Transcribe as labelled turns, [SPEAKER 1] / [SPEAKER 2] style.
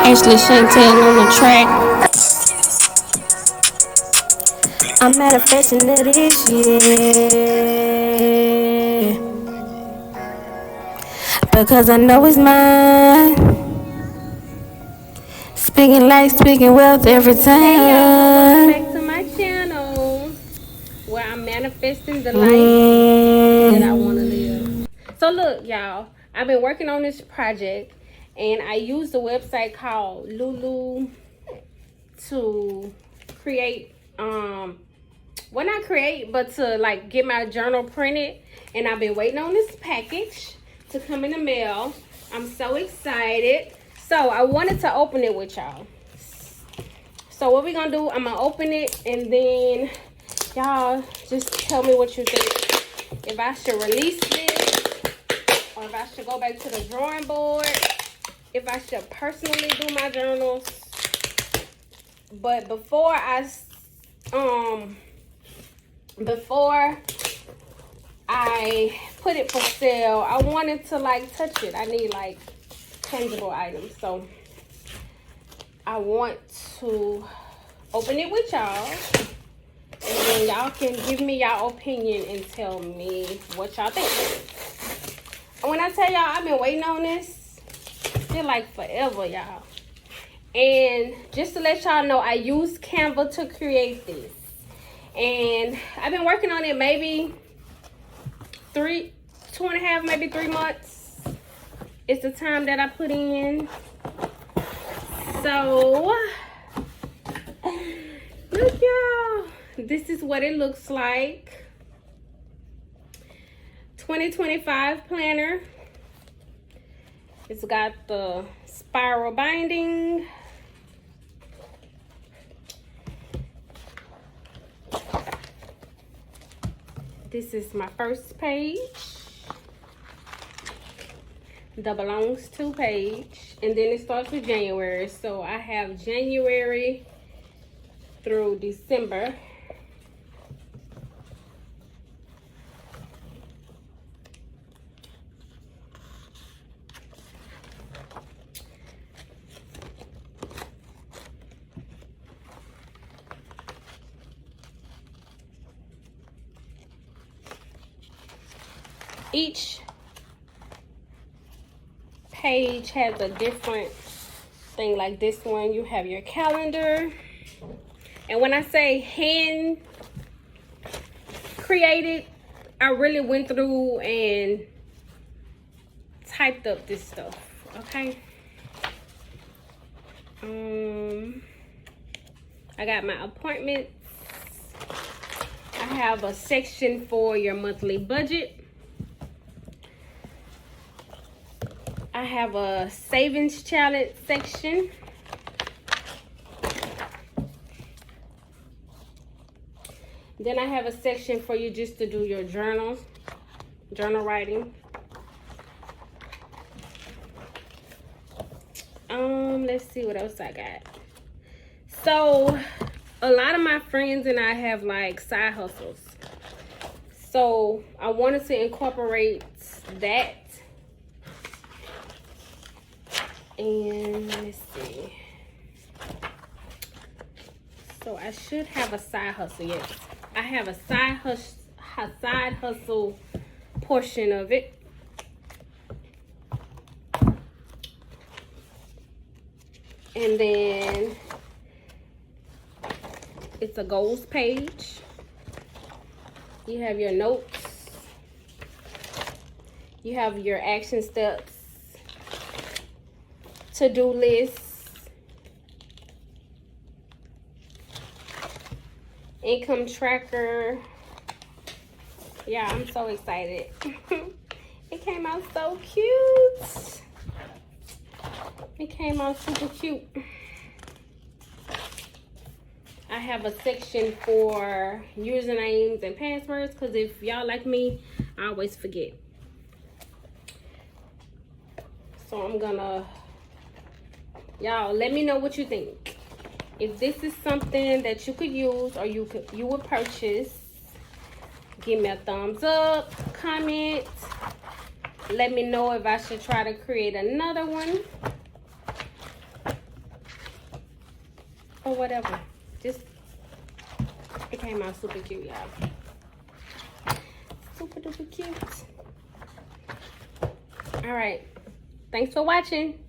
[SPEAKER 1] Ashley Chantel on the track. I'm manifesting it this year because I know it's mine. Speaking life, speaking wealth every time.
[SPEAKER 2] Hey y'all, welcome back to my channel where I'm manifesting the life that I want to live. So look y'all, I've been working on this project and I used a website called Lulu to create well, not create, but to like get my journal printed. And I've been waiting on this package to come in the mail. I'm so excited. So I wanted to open it with y'all. So what we're gonna do, I'm gonna open it and then y'all just tell me what you think. If I should release this or if I should go back to the drawing board. If I should personally do my journals. But before I put it for sale, I wanted to like touch it. I need like tangible items, so I want to open it with y'all and then y'all can give me y'all opinion and tell me what y'all think. And when I tell y'all I've been waiting on this, I feel like forever, y'all. And just to let y'all know, I used Canva to create this. And I've been working on it maybe 2.5, maybe 3 months. It's the time that I put in. So, look y'all. This is what it looks like. 2025 planner. It's got the spiral binding. This is my first page, the belongs to page, and then it starts with January. So I have January through December. Each page has a different thing. Like this one, you have your calendar. And when I say hand created, I really went through and typed up this stuff, okay? I got my appointments. I have a section for your monthly budget. I have a savings challenge section. Then I have a section for you just to do your journal writing. Let's see what else I got. So a lot of my friends and I have like side hustles. So I wanted to incorporate that. And let's see. So I should have a side hustle. Yes, I have a side hustle portion of it. And then it's a goals page. You have your notes. You have your action steps, to-do lists, income tracker. Yeah, I'm so excited. It came out so cute. It came out super cute. I have a section for usernames and passwords because if y'all like me, I always forget. So I'm gonna, y'all let me know what you think. If this is something that you could use or you would purchase, Give me a thumbs up, comment. Let me know if I should try to create another one. Or whatever. Just, it came out super cute, y'all. Super duper cute. Alright. Thanks for watching.